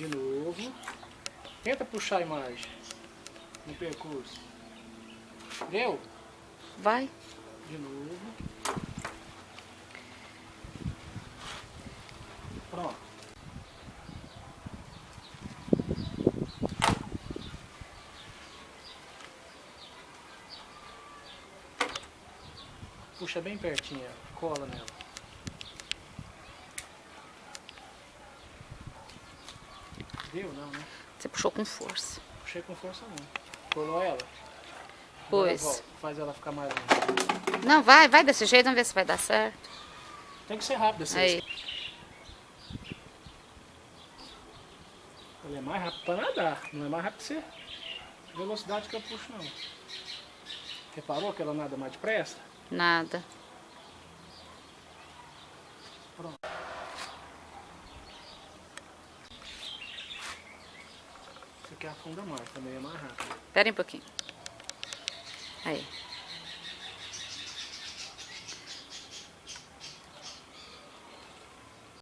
De novo. Tenta puxar a imagem no percurso. Deu? Vai. De novo. Pronto. Puxa bem pertinho, cola nela. Deu não, né? Você puxou com força. Puxei com força não. Colou ela? Pois. Agora volta, faz ela ficar mais longe. Não, vai desse jeito, vamos ver se vai dar certo. Tem que ser rápido assim. Aí. Ela é mais rápido para nadar, não é mais rápido que você. Velocidade que eu puxo não. Reparou que ela nada mais depressa? Nada. Pronto. Isso aqui afunda mais, também é mais rápido. Espera aí um pouquinho. Aí.